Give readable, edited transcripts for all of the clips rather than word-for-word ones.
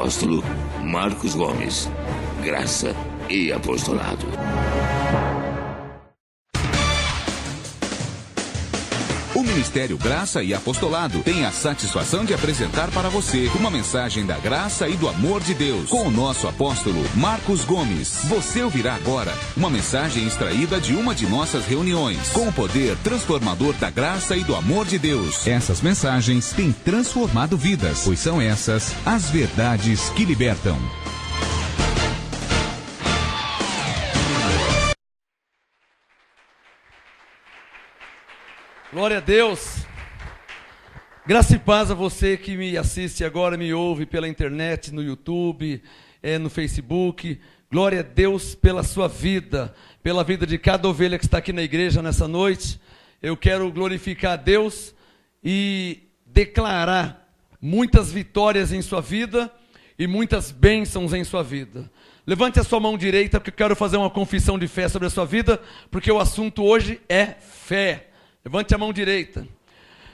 apóstolo Marcos Gomes. Graça e apostolado. O Ministério Graça e Apostolado tem a satisfação de apresentar para você uma mensagem da graça e do amor de Deus com o nosso apóstolo Marcos Gomes. Você ouvirá agora uma mensagem extraída de uma de nossas reuniões com o poder transformador da graça e do amor de Deus. Essas mensagens têm transformado vidas, pois são essas as verdades que libertam. Glória a Deus. Graça e paz a você que me assiste agora, me ouve pela internet, no YouTube, no Facebook. Glória a Deus pela sua vida, pela vida de cada ovelha que está aqui na igreja nessa noite. Eu quero glorificar a Deus e declarar muitas vitórias em sua vida e muitas bênçãos em sua vida. Levante a sua mão direita, porque eu quero fazer uma confissão de fé sobre a sua vida, porque o assunto hoje é fé. Levante a mão direita.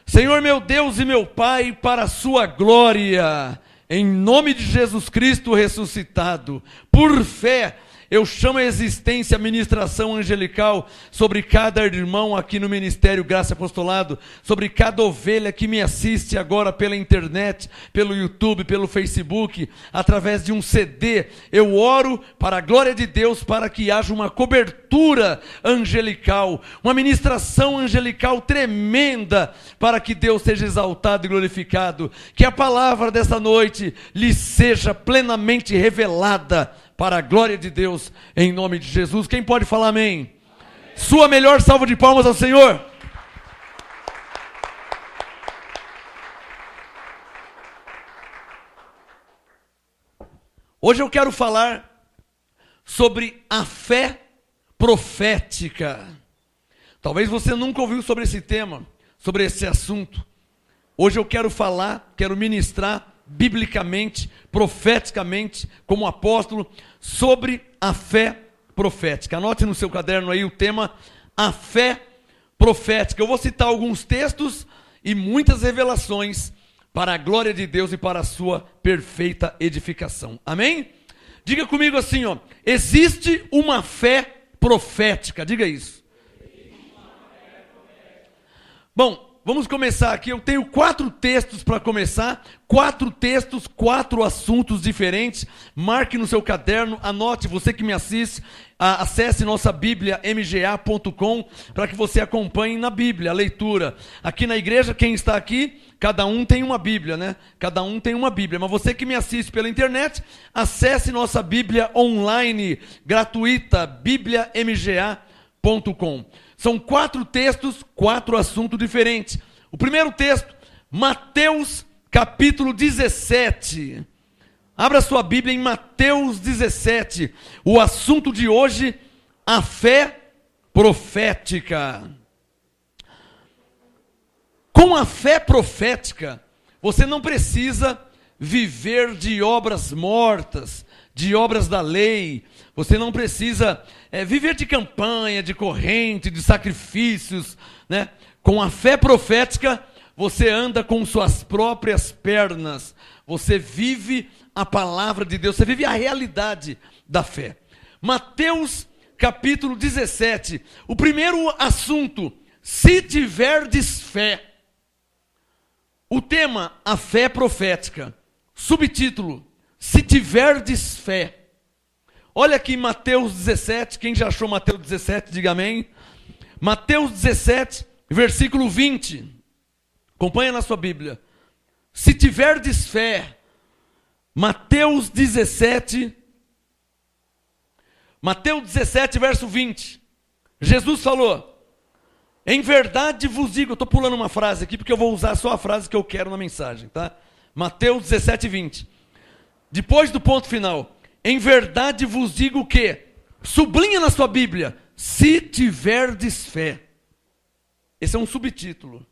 Senhor meu Deus e meu Pai, para a sua glória, em nome de Jesus Cristo ressuscitado, por fé, eu chamo a existência, a ministração angelical sobre cada irmão aqui no Ministério Graça e Apostolado, sobre cada ovelha que me assiste agora pela internet, pelo YouTube, pelo Facebook, através de um CD. Eu oro para a glória de Deus, para que haja uma cobertura angelical, uma ministração angelical tremenda, para que Deus seja exaltado e glorificado. Que a palavra desta noite lhe seja plenamente revelada, para a glória de Deus, em nome de Jesus. Quem pode falar amém? Amém. Sua melhor salva de palmas ao Senhor. Hoje eu quero falar sobre a fé profética. Talvez você nunca ouviu sobre esse tema, sobre esse assunto. Hoje eu quero falar, quero ministrar biblicamente, profeticamente, como apóstolo, sobre a fé profética. Anote no seu caderno aí o tema, a fé profética. Eu vou citar alguns textos e muitas revelações para a glória de Deus e para a sua perfeita edificação. Amém? Diga comigo assim, ó, existe uma fé profética. Diga isso. Bom, vamos começar aqui. Eu tenho 4 textos para começar. 4 textos, 4 assuntos diferentes. Marque no seu caderno, anote, você que me assiste, acesse nossa Bíblia, mga.com, para que você acompanhe na Bíblia a leitura. Aqui na igreja, quem está aqui, cada um tem uma Bíblia, né? Cada um tem uma Bíblia. Mas você que me assiste pela internet, acesse nossa Bíblia online, gratuita, bibliamga.com. São 4 textos, 4 assuntos diferentes. O primeiro texto, Mateus capítulo 17. Abra sua Bíblia em Mateus 17. O assunto de hoje, a fé profética. Com a fé profética, você não precisa viver de obras mortas, de obras da lei. Você não precisa viver de campanha, de corrente, de sacrifícios, né? Com a fé profética, você anda com suas próprias pernas. Você vive a palavra de Deus, você vive a realidade da fé. Mateus capítulo 17. O primeiro assunto, se tiverdes fé. O tema, a fé profética. Subtítulo, se tiverdes fé. Olha aqui em Mateus 17, quem já achou Mateus 17, diga amém. Mateus 17, versículo 20. Acompanha na sua Bíblia. Se tiverdes fé. Mateus 17, verso 20. Jesus falou, em verdade vos digo, eu estou pulando uma frase aqui, porque eu vou usar só a frase que eu quero na mensagem, tá? Mateus 17, 20. Depois do ponto final, em verdade vos digo que, sublinha na sua Bíblia, se tiverdes fé. Esse é um subtítulo.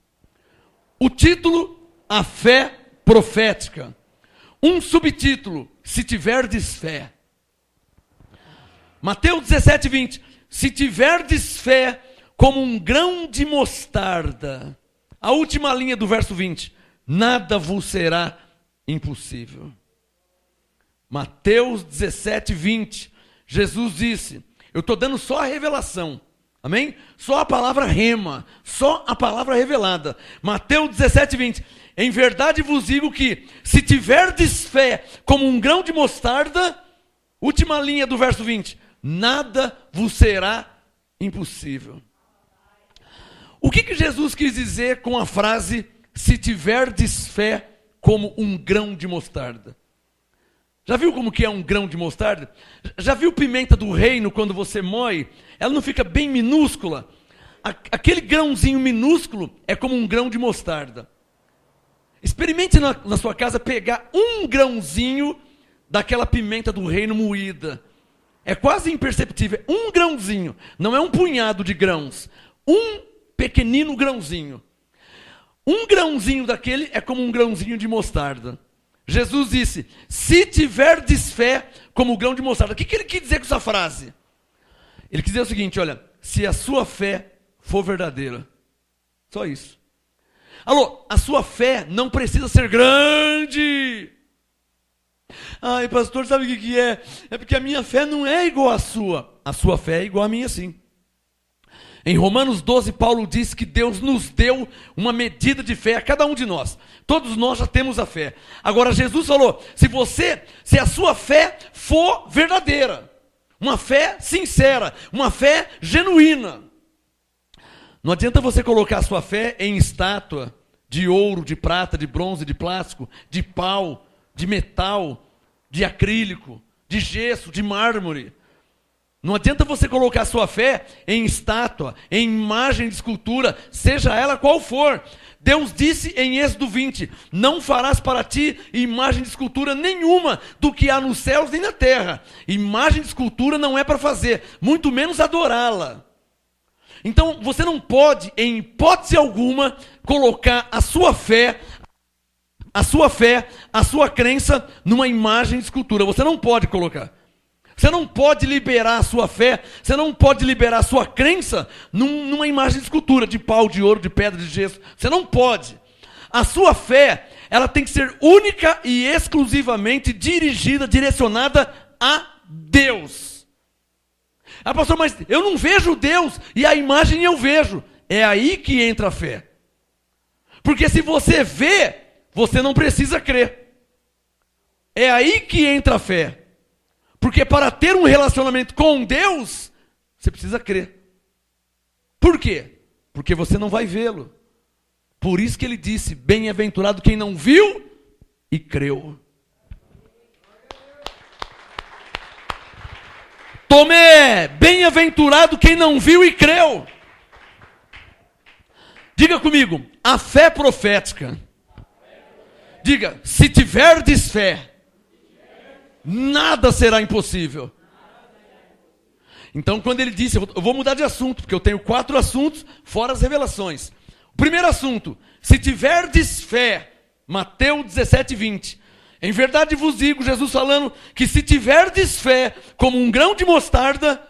O título, a fé profética. Um subtítulo, se tiverdes fé. Mateus 17, 20. Se tiverdes fé como um grão de mostarda. A última linha do verso 20. Nada vos será impossível. Mateus 17, 20. Jesus disse, eu estou dando só a revelação. Amém? Só a palavra rema, só a palavra revelada. Mateus 17, 20. Em verdade vos digo que, se tiverdes fé como um grão de mostarda, última linha do verso 20, nada vos será impossível. O que Jesus quis dizer com a frase, se tiverdes fé como um grão de mostarda? Já viu como que é um grão de mostarda? Já viu pimenta do reino quando você moe? Ela não fica bem minúscula? Aquele grãozinho minúsculo é como um grão de mostarda. Experimente na sua casa pegar um grãozinho daquela pimenta do reino moída. É quase imperceptível. Um grãozinho. Não é um punhado de grãos. Um pequenino grãozinho. Um grãozinho daquele é como um grãozinho de mostarda. Jesus disse, se tiverdes fé como o grão de mostarda. O que ele quis dizer com essa frase? Ele quis dizer o seguinte, olha, se a sua fé for verdadeira. Só isso. Alô, a sua fé não precisa ser grande. Ai, pastor, sabe o que é? É porque a minha fé não é igual à sua. A sua fé é igual à minha, sim. Em Romanos 12, Paulo diz que Deus nos deu uma medida de fé a cada um de nós. Todos nós já temos a fé. Agora Jesus falou, se a sua fé for verdadeira, uma fé sincera, uma fé genuína. Não adianta você colocar a sua fé em estátua de ouro, de prata, de bronze, de plástico, de pau, de metal, de acrílico, de gesso, de mármore. Não adianta você colocar a sua fé em estátua, em imagem de escultura, seja ela qual for. Deus disse em Êxodo 20, não farás para ti imagem de escultura nenhuma do que há nos céus nem na terra. Imagem de escultura não é para fazer, muito menos adorá-la. Então você não pode, em hipótese alguma, colocar a sua fé, a sua crença numa imagem de escultura. Você não pode colocar. Você não pode liberar a sua fé, você não pode liberar a sua crença numa imagem de escultura, de pau, de ouro, de pedra, de gesso. Você não pode. A sua fé, ela tem que ser única e exclusivamente dirigida, direcionada a Deus. Ah, pastor, mas eu não vejo Deus e a imagem eu vejo. É aí que entra a fé. Porque se você vê, você não precisa crer. É aí que entra a fé. Porque para ter um relacionamento com Deus, você precisa crer. Por quê? Porque você não vai vê-lo. Por isso que ele disse, bem-aventurado quem não viu e creu. Tomé, bem-aventurado quem não viu e creu. Diga comigo, a fé profética. Diga, se tiverdes fé, nada será impossível. Então, quando ele disse, eu vou mudar de assunto, porque eu tenho 4 assuntos, fora as revelações. O primeiro assunto, se tiverdes fé, Mateus 17, 20. Em verdade vos digo, Jesus falando, que se tiverdes fé, como um grão de mostarda,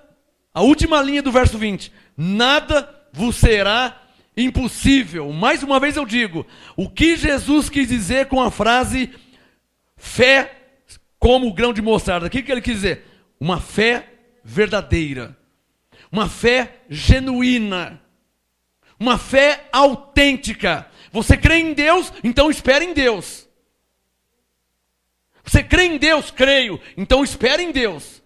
a última linha do verso 20, nada vos será impossível. Mais uma vez eu digo, o que Jesus quis dizer com a frase, fé como o grão de mostarda? O que ele quis dizer? Uma fé verdadeira. Uma fé genuína. Uma fé autêntica. Você crê em Deus, então espere em Deus. Você crê em Deus? Creio. Então espere em Deus.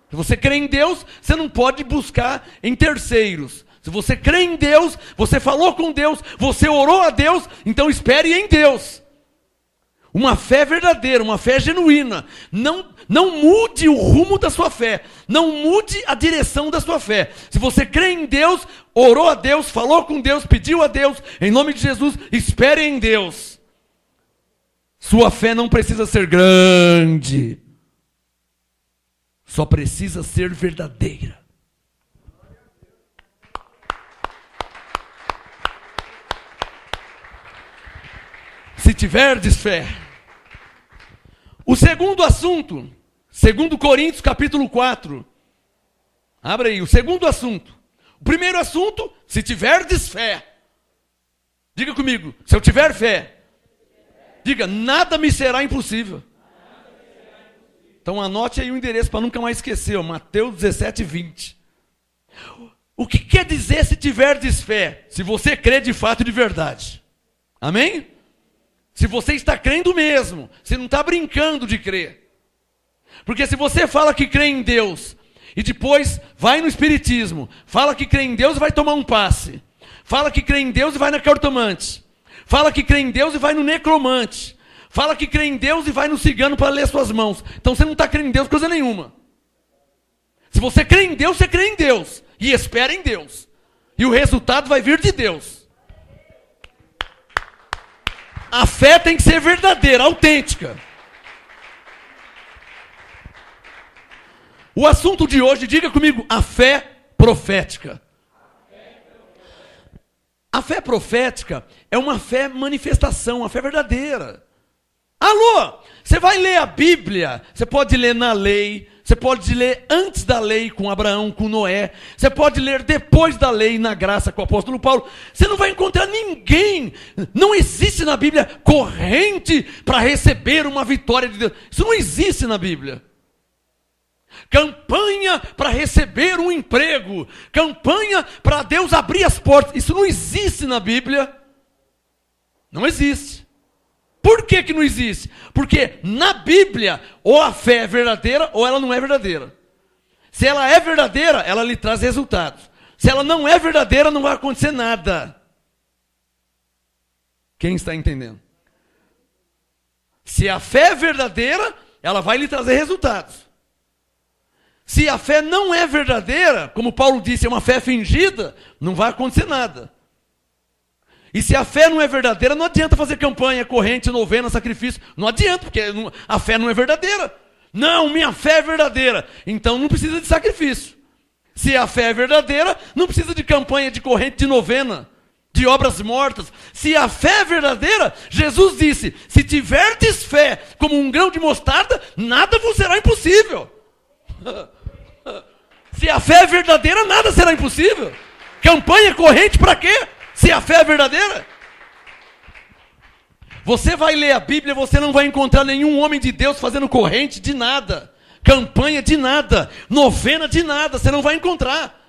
Se você crê em Deus, você não pode buscar em terceiros. Se você crê em Deus, você falou com Deus, você orou a Deus, então espere em Deus. Uma fé verdadeira, uma fé genuína. Não mude o rumo da sua fé. Não mude a direção da sua fé. Se você crê em Deus, orou a Deus, falou com Deus, pediu a Deus, em nome de Jesus, espere em Deus. Sua fé não precisa ser grande. Só precisa ser verdadeira. Se tiverdes fé. O segundo assunto, 2 Coríntios capítulo 4. Abra aí, o segundo assunto. O primeiro assunto, se tiverdes fé. Diga comigo, se eu tiver fé. Diga, nada me será impossível. Então anote aí o endereço para nunca mais esquecer, ó, Mateus 17, 20. O que quer dizer se tiverdes fé? Se você crê de fato e de verdade. Amém? Se você está crendo mesmo, você não está brincando de crer. Porque se você fala que crê em Deus, e depois vai no espiritismo, fala que crê em Deus e vai tomar um passe, fala que crê em Deus e vai na cartomante, fala que crê em Deus e vai no necromante, fala que crê em Deus e vai no cigano para ler suas mãos. Então você não está crendo em Deus coisa nenhuma. Se você crê em Deus, você crê em Deus. E espera em Deus. E o resultado vai vir de Deus. A fé tem que ser verdadeira, autêntica. O assunto de hoje, diga comigo, a fé profética. A fé profética é uma fé manifestação, uma fé verdadeira. Alô, você vai ler a Bíblia, você pode ler na lei, você pode ler antes da lei com Abraão, com Noé, você pode ler depois da lei na graça com o apóstolo Paulo. Você não vai encontrar ninguém, não existe na Bíblia corrente para receber uma vitória de Deus. Isso não existe na Bíblia. Campanha para receber um emprego, campanha para Deus abrir as portas, isso não existe na Bíblia. Não existe. Por que não existe? Porque na Bíblia, ou a fé é verdadeira, ou ela não é verdadeira. Se ela é verdadeira, ela lhe traz resultados. Se ela não é verdadeira, não vai acontecer nada. Quem está entendendo? Se a fé é verdadeira, ela vai lhe trazer resultados. Se a fé não é verdadeira, como Paulo disse, é uma fé fingida, não vai acontecer nada. E se a fé não é verdadeira, não adianta fazer campanha, corrente, novena, sacrifício. Não adianta, porque a fé não é verdadeira. Não, minha fé é verdadeira. Então não precisa de sacrifício. Se a fé é verdadeira, não precisa de campanha, de corrente, de novena, de obras mortas. Se a fé é verdadeira, Jesus disse, se tiverdes fé como um grão de mostarda, nada vos será impossível. Se a fé é verdadeira, nada será impossível. Campanha, corrente, para quê? Se a fé é verdadeira. Você vai ler a Bíblia, você não vai encontrar nenhum homem de Deus fazendo corrente de nada, campanha de nada, novena de nada, você não vai encontrar.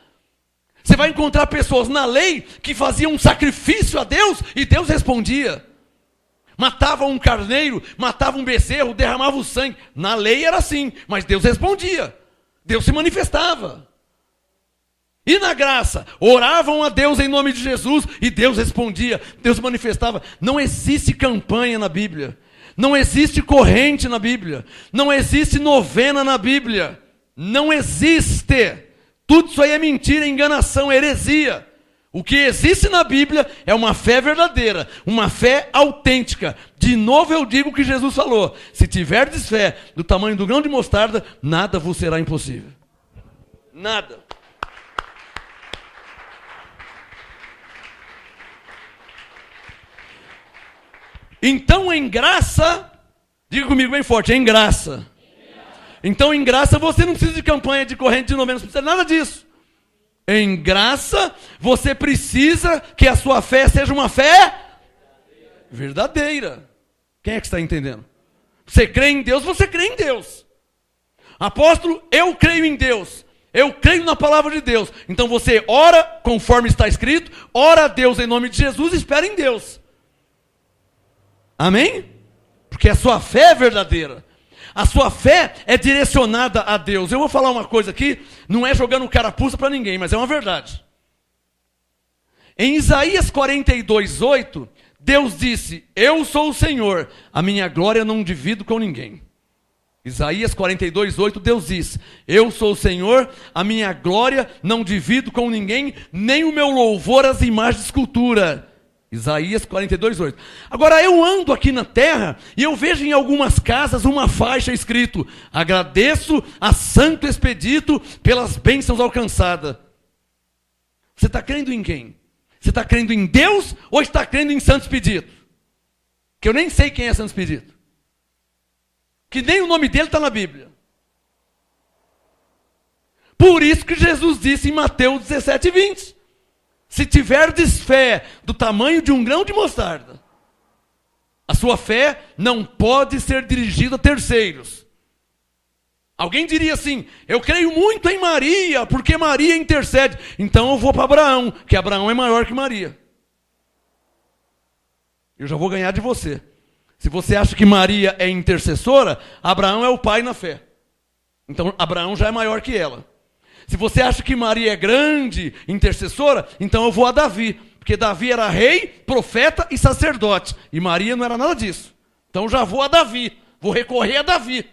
Você vai encontrar pessoas na lei que faziam um sacrifício a Deus e Deus respondia. Matava um carneiro, matava um bezerro, derramava o sangue. Na lei era assim, mas Deus respondia. Deus se manifestava. E na graça, oravam a Deus em nome de Jesus e Deus respondia, Deus manifestava. Não existe campanha na Bíblia, não existe corrente na Bíblia, não existe novena na Bíblia, não existe. Tudo isso aí é mentira, enganação, heresia. O que existe na Bíblia é uma fé verdadeira, uma fé autêntica. De novo eu digo o que Jesus falou, se tiverdes fé do tamanho do grão de mostarda, nada vos será impossível. Nada. Então, em graça, diga comigo bem forte, em graça. Então, em graça, você não precisa de campanha, de corrente, de novena, não precisa de nada disso. Em graça, você precisa que a sua fé seja uma fé verdadeira. Quem é que está entendendo? Você crê em Deus, você crê em Deus. Apóstolo, eu creio em Deus. Eu creio na palavra de Deus. Então, você ora conforme está escrito, ora a Deus em nome de Jesus e espera em Deus. Amém? Porque a sua fé é verdadeira. A sua fé é direcionada a Deus. Eu vou falar uma coisa aqui, não é jogando carapuça para ninguém, mas é uma verdade. Em Isaías 42:8, Deus disse, eu sou o Senhor, a minha glória não divido com ninguém. Isaías 42:8, Deus diz, eu sou o Senhor, a minha glória não divido com ninguém, nem o meu louvor às imagens de escultura. Isaías 42:8. Agora eu ando aqui na terra e eu vejo em algumas casas uma faixa escrito, agradeço a Santo Expedito pelas bênçãos alcançadas. Você está crendo em quem? Você está crendo em Deus ou está crendo em Santo Expedito? Que eu nem sei quem é Santo Expedito. Que nem o nome dele está na Bíblia. Por isso que Jesus disse em Mateus 17:20. Se tiverdes fé do tamanho de um grão de mostarda, a sua fé não pode ser dirigida a terceiros. Alguém diria assim, eu creio muito em Maria, porque Maria intercede. Então eu vou para Abraão, que Abraão é maior que Maria. Eu já vou ganhar de você. Se você acha que Maria é intercessora, Abraão é o pai na fé. Então Abraão já é maior que ela. Se você acha que Maria é grande, intercessora, então eu vou a Davi. Porque Davi era rei, profeta e sacerdote. E Maria não era nada disso. Então já vou a Davi. Vou recorrer a Davi.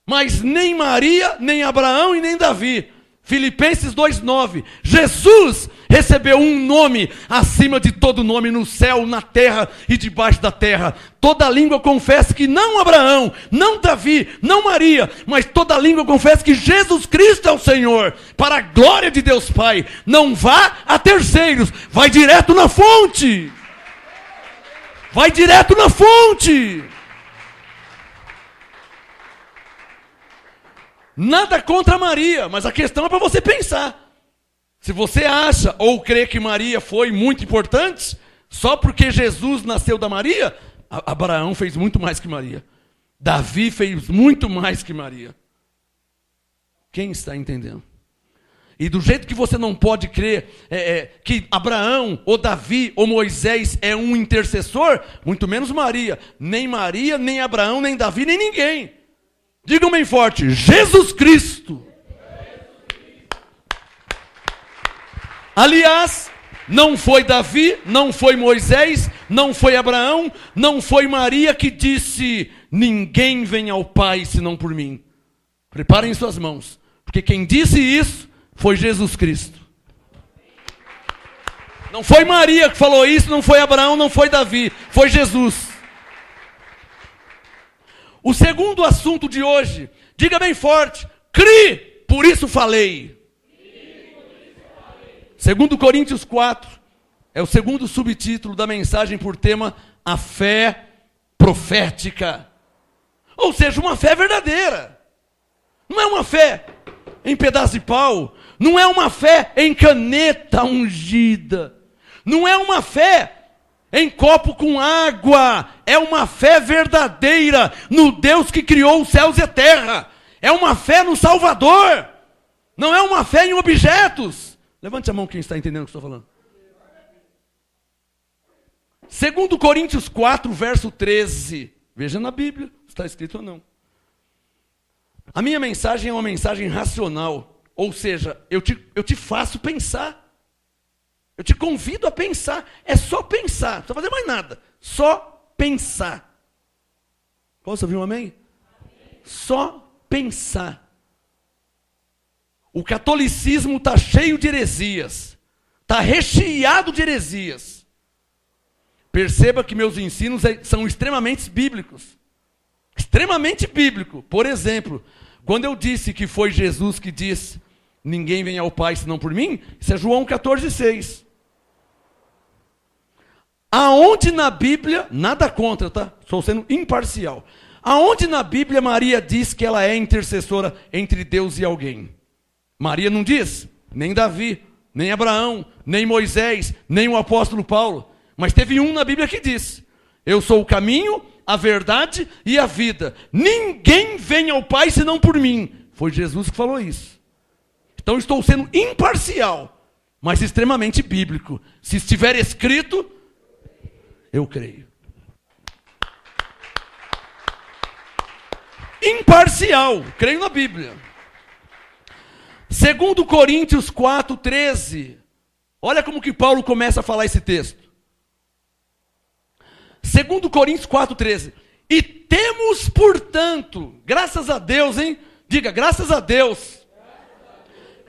Mas nem Maria, nem Abraão e nem Davi. Filipenses 2,9. Jesus recebeu um nome acima de todo nome no céu, na terra e debaixo da terra. Toda língua confessa que não Abraão, não Davi, não Maria, mas toda língua confessa que Jesus Cristo é o Senhor. Para a glória de Deus Pai. Não vá a terceiros, vai direto na fonte. Vai direto na fonte. Nada contra Maria, mas a questão é para você pensar. Se você acha ou crê que Maria foi muito importante, só porque Jesus nasceu da Maria, Abraão fez muito mais que Maria. Davi fez muito mais que Maria. Quem está entendendo? E do jeito que você não pode crer que Abraão, ou Davi, ou Moisés é um intercessor, muito menos Maria. Nem Maria, nem Abraão, nem Davi, nem ninguém. Digam bem forte, Jesus Cristo. Aliás, não foi Davi, não foi Moisés, não foi Abraão, não foi Maria que disse, ninguém vem ao Pai senão por mim. Preparem suas mãos, porque quem disse isso foi Jesus Cristo. Não foi Maria que falou isso, não foi Abraão, não foi Davi, foi Jesus. O segundo assunto de hoje, diga bem forte, crie, por isso falei. 2 Coríntios 4, é o segundo subtítulo da mensagem por tema, a fé profética. Ou seja, uma fé verdadeira. Não é uma fé em pedaço de pau, não é uma fé em caneta ungida, não é uma fé em copo com água, é uma fé verdadeira no Deus que criou os céus e a terra. É uma fé no Salvador. Não é uma fé em objetos. Levante a mão quem está entendendo o que eu estou falando. 2 Coríntios 4, verso 13. Veja na Bíblia, se está escrito ou não. A minha mensagem é uma mensagem racional. Ou seja, eu te faço pensar. Eu te convido a pensar. É só pensar. Não precisa fazer mais nada. Só pensar. Posso ouvir um amém? Só pensar. O catolicismo está cheio de heresias. Está recheado de heresias. Perceba que meus ensinos são extremamente bíblicos. Extremamente bíblico. Por exemplo, quando eu disse que foi Jesus que disse, ninguém vem ao Pai senão por mim, isso é João 14,6. Aonde na Bíblia, nada contra, tá? Estou sendo imparcial. Aonde na Bíblia Maria diz que ela é intercessora entre Deus e alguém? Maria não diz, nem Davi, nem Abraão, nem Moisés, nem o apóstolo Paulo. Mas teve um na Bíblia que diz, eu sou o caminho, a verdade e a vida. Ninguém vem ao Pai senão por mim. Foi Jesus que falou isso. Então estou sendo imparcial, mas extremamente bíblico. Se estiver escrito, eu creio. Imparcial, creio na Bíblia. 2 Coríntios 4, 13. Olha como que Paulo começa a falar esse texto. 2 Coríntios 4, 13. E temos, portanto, graças a Deus, hein? Diga, graças a Deus.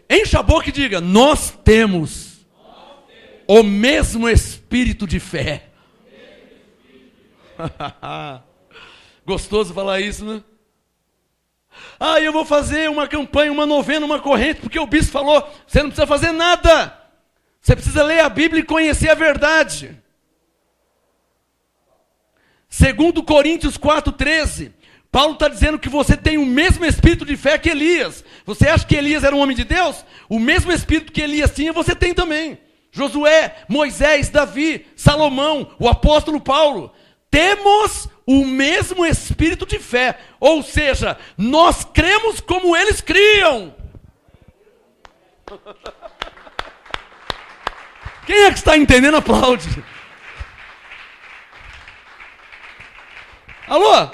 Encha a boca e diga, nós temos o mesmo espírito de fé. Gostoso falar isso, né? Ah, eu vou fazer uma campanha, uma novena, uma corrente, porque o bispo falou, você não precisa fazer nada. Você precisa ler a Bíblia e conhecer a verdade. 2 Coríntios 4,13. Paulo está dizendo que você tem o mesmo espírito de fé que Elias. Você acha que Elias era um homem de Deus? O mesmo espírito que Elias tinha, você tem também. Josué, Moisés, Davi, Salomão, o apóstolo Paulo. Temos o mesmo espírito de fé. Ou seja, nós cremos como eles criam. Quem é que está entendendo? Aplaude. Alô?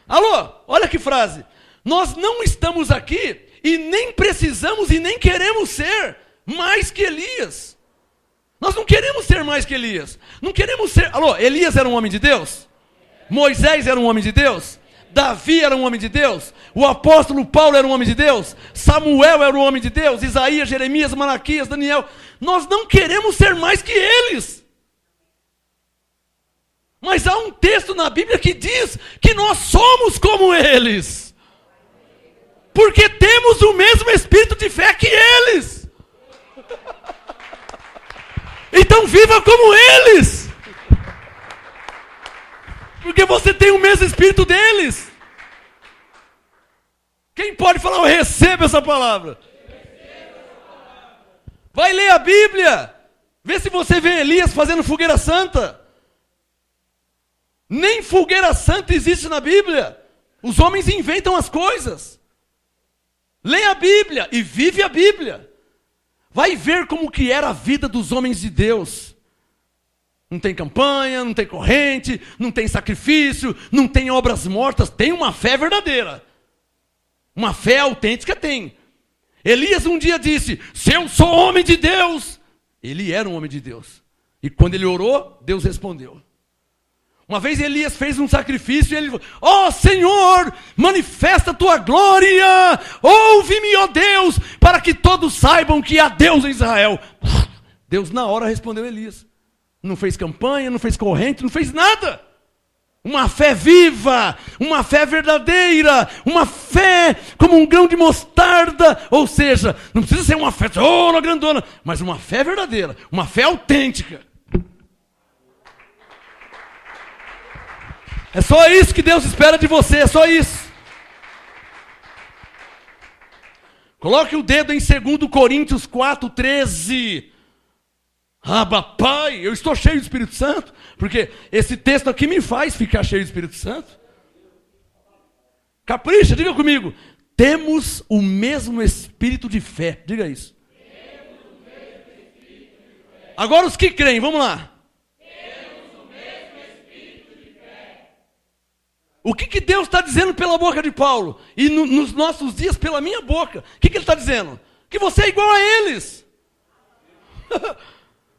Alô? Olha que frase. Nós não estamos aqui e nem precisamos e nem queremos ser mais que Elias. Nós não queremos ser mais que Elias. Não queremos ser... Alô, Elias era um homem de Deus? Moisés era um homem de Deus? Davi era um homem de Deus? O apóstolo Paulo era um homem de Deus? Samuel era um homem de Deus? Isaías, Jeremias, Malaquias, Daniel? Nós não queremos ser mais que eles. Mas há um texto na Bíblia que diz que nós somos como eles. Porque temos o mesmo espírito de fé que eles. Então viva como eles. Porque você tem o mesmo espírito deles. Quem pode falar, eu recebo essa palavra? Vai ler a Bíblia. Vê se você vê Elias fazendo fogueira santa. Nem fogueira santa existe na Bíblia. Os homens inventam as coisas. Lê a Bíblia e vive a Bíblia. Vai ver como que era a vida dos homens de Deus. Não tem campanha, não tem corrente, não tem sacrifício, não tem obras mortas. Tem uma fé verdadeira. Uma fé autêntica tem. Elias um dia disse, se eu sou homem de Deus. Ele era um homem de Deus. E quando ele orou, Deus respondeu. Uma vez Elias fez um sacrifício e ele falou, ó Senhor, manifesta a tua glória, ouve-me, ó Deus, para que todos saibam que há Deus em Israel. Deus na hora respondeu a Elias. Não fez campanha, não fez corrente, não fez nada. Uma fé viva, uma fé verdadeira, uma fé como um grão de mostarda. Ou seja, não precisa ser uma fé grandona, mas uma fé verdadeira, uma fé autêntica. É só isso que Deus espera de você, é só isso. Coloque o dedo em 2 Coríntios 4:13. Abba, Pai, eu estou cheio do Espírito Santo, porque esse texto aqui me faz ficar cheio do Espírito Santo. Capricha, diga comigo. Temos o mesmo espírito de fé, diga isso. Agora os que creem, vamos lá. O que Deus está dizendo pela boca de Paulo? E nos nossos dias pela minha boca. O que ele está dizendo? Que você é igual a eles.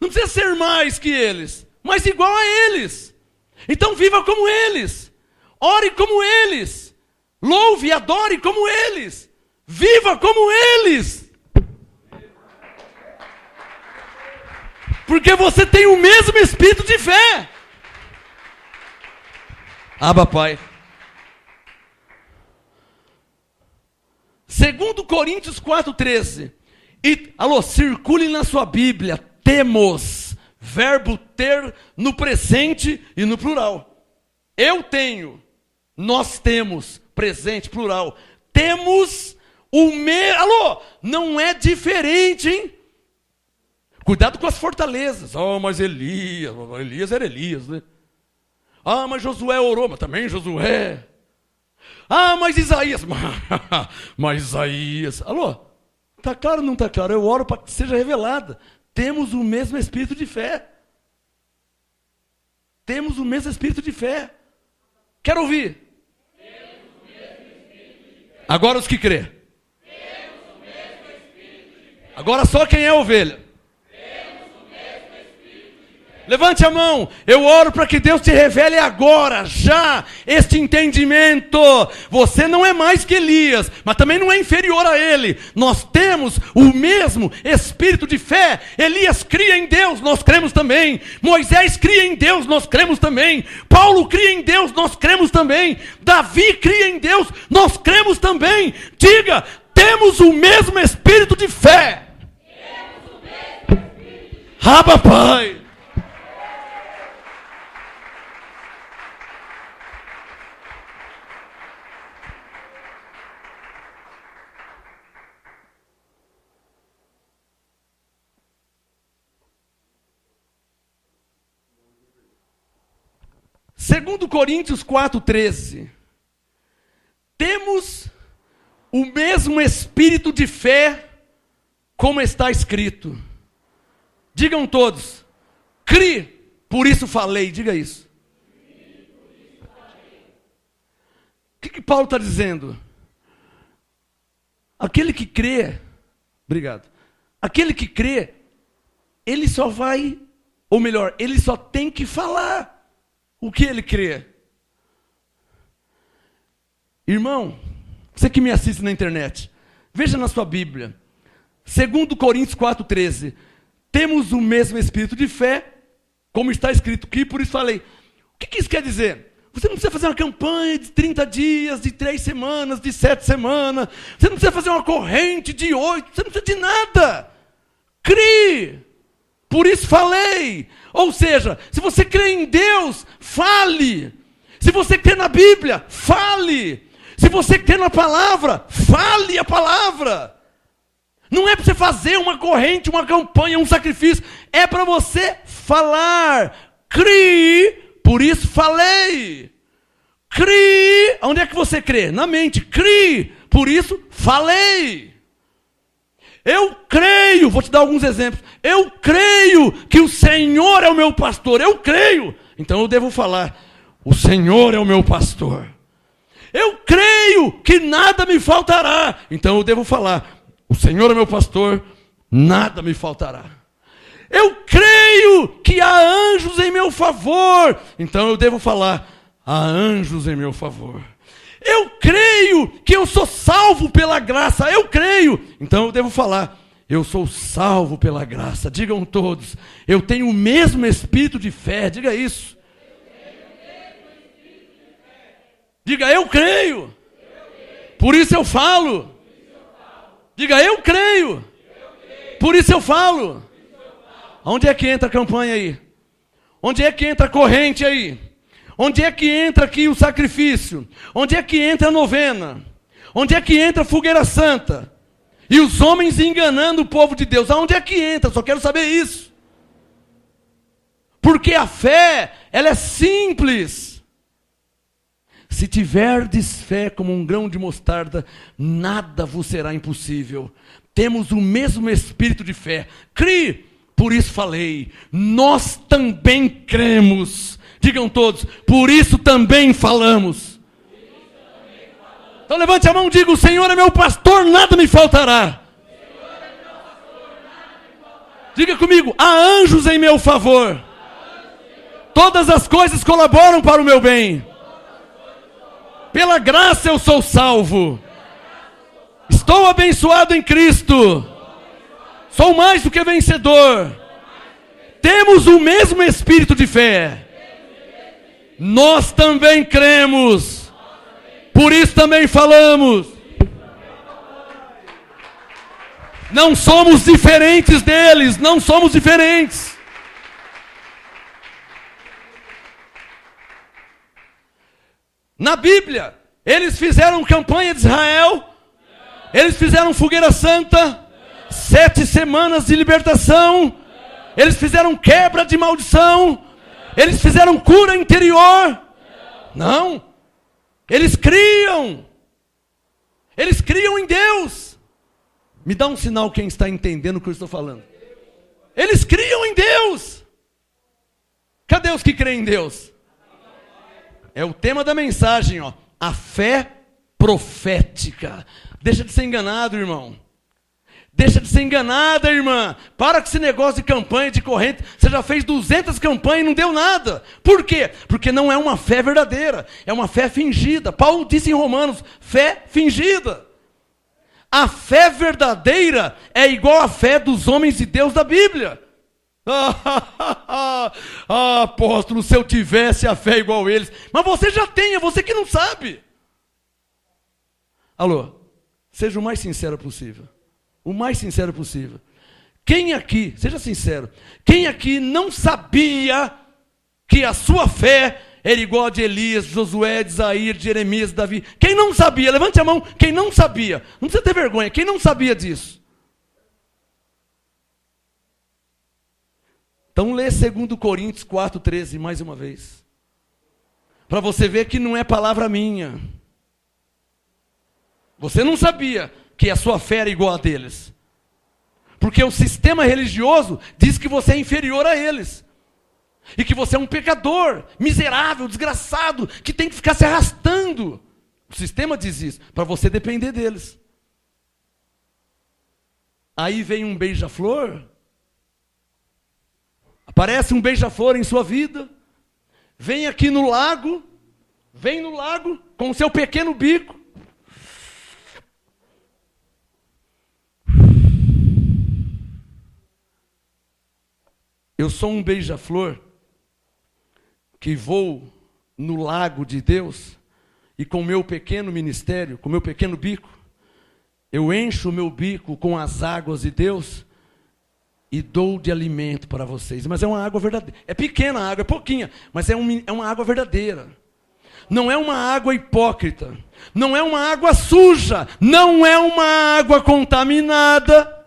Não precisa ser mais que eles, mas igual a eles. Então viva como eles. Ore como eles. Louve e adore como eles. Viva como eles. Porque você tem o mesmo espírito de fé. Abba, Pai. 2 Coríntios 4:13. E, circule na sua Bíblia. Temos, verbo ter no presente e no plural. Eu tenho, nós temos, presente, plural. Temos o mesmo. Não é diferente, hein? Cuidado com as fortalezas. Mas Elias era Elias, né? Mas Josué orou, mas também Josué. Mas Isaías. Mas Isaías. Está claro ou não está claro? Eu oro para que seja revelada. Temos o mesmo espírito de fé. Temos o mesmo espírito de fé. Quero ouvir. Temos o mesmo espírito de fé. Agora os que crê. Temos o mesmo espírito de fé. Agora só quem é ovelha. Levante a mão, eu oro para que Deus te revele agora, já, este entendimento. Você não é mais que Elias, mas também não é inferior a ele. Nós temos o mesmo espírito de fé. Elias cria em Deus, nós cremos também. Moisés cria em Deus, nós cremos também. Paulo cria em Deus, nós cremos também. Davi cria em Deus, nós cremos também. Diga, temos o mesmo espírito de fé. Temos o mesmo espírito de fé. Abba, Pai. 2 Coríntios 4,13. Temos o mesmo espírito de fé, como está escrito. Digam todos, cri, por isso falei. Diga isso. O que Paulo está dizendo? Aquele que crê, obrigado. Aquele que crê, ele só vai, ou melhor, ele só tem que falar o que ele crê. Irmão, você que me assiste na internet, veja na sua Bíblia, 2 Coríntios 4,13. Temos o mesmo espírito de fé, como está escrito aqui, por isso falei. O que isso quer dizer? Você não precisa fazer uma campanha de 30 dias, de 3 semanas, de 7 semanas. Você não precisa fazer uma corrente de 8. Você não precisa de nada. Crie. Por isso falei. Ou seja, se você crê em Deus, fale. Se você crê na Bíblia, fale. Se você crê na palavra, fale a palavra. Não é para você fazer uma corrente, uma campanha, um sacrifício. É para você falar. Crie. Por isso falei. Crie. Onde é que você crê? Na mente. Crie. Por isso falei. Eu creio. Vou te dar alguns exemplos. Eu creio que o Senhor é o meu pastor. Eu creio. Então eu devo falar. O Senhor é o meu pastor. Eu creio que nada me faltará. Então eu devo falar. O Senhor é meu pastor. Nada me faltará. Eu creio que há anjos em meu favor. Então eu devo falar, há anjos em meu favor. Eu creio que eu sou salvo pela graça. Eu creio. Então eu devo falar, eu sou salvo pela graça. Digam todos, eu tenho o mesmo espírito de fé. Diga isso. Diga, eu creio. Por isso eu falo. Diga, eu creio. Por isso eu falo. Onde é que entra a campanha aí? Onde é que entra a corrente aí? Onde é que entra aqui o sacrifício? Onde é que entra a novena? Onde é que entra a fogueira santa? E os homens enganando o povo de Deus. Aonde é que entra? Só quero saber isso. Porque a fé, ela é simples. Se tiverdes fé como um grão de mostarda, nada vos será impossível. Temos o mesmo espírito de fé. Crie. Por isso falei, nós também cremos. Digam todos, por isso também falamos. Então levante a mão e diga, o Senhor é meu pastor, nada me faltará. Diga comigo, há anjos em meu favor. Todas as coisas colaboram para o meu bem. Pela graça eu sou salvo. Estou abençoado em Cristo. Sou mais do que vencedor. Temos o mesmo espírito de fé. Nós também cremos. Por isso também falamos. Não somos diferentes deles. Não somos diferentes. Na Bíblia, eles fizeram campanha de Israel. Eles fizeram fogueira santa. 7 semanas de libertação. Eles fizeram quebra de maldição. Eles fizeram cura interior. Não. Eles criam. Eles criam em Deus. Me dá um sinal quem está entendendo o que eu estou falando. Eles criam em Deus. Cadê os que creem em Deus? É o tema da mensagem, ó. A fé profética. Deixa de ser enganado, irmão. Deixa de ser enganada, irmã. Para com esse negócio de campanha, de corrente. Você já fez 200 campanhas e não deu nada. Por quê? Porque não é uma fé verdadeira. É uma fé fingida. Paulo disse em Romanos, fé fingida. A fé verdadeira é igual à fé dos homens de Deus da Bíblia. Apóstolo, se eu tivesse a fé igual a eles. Mas você já tem, é você que não sabe. Alô, seja o mais sincero possível. O mais sincero possível. Quem aqui, seja sincero, quem aqui não sabia que a sua fé era igual a de Elias, Josué, de Isaías, de Jeremias, de Davi? Quem não sabia? Levante a mão. Quem não sabia? Não precisa ter vergonha. Quem não sabia disso? Então lê 2 Coríntios 4,13 mais uma vez. para você ver que não é palavra minha. Você não sabia que a sua fé era igual a deles. Porque o sistema religioso diz que você é inferior a eles. E que você é um pecador, miserável, desgraçado, que tem que ficar se arrastando. O sistema diz isso, para você depender deles. Aí vem um beija-flor. Aparece um beija-flor em sua vida. Vem aqui no lago. Vem no lago com o seu pequeno bico. Eu sou um beija-flor que vou no lago de Deus e com o meu pequeno ministério, com o meu pequeno bico, eu encho o meu bico com as águas de Deus e dou de alimento para vocês. Mas é uma água verdadeira. É pequena a água, é pouquinha, mas é uma água verdadeira. Não é uma água hipócrita. Não é uma água suja. Não é uma água contaminada.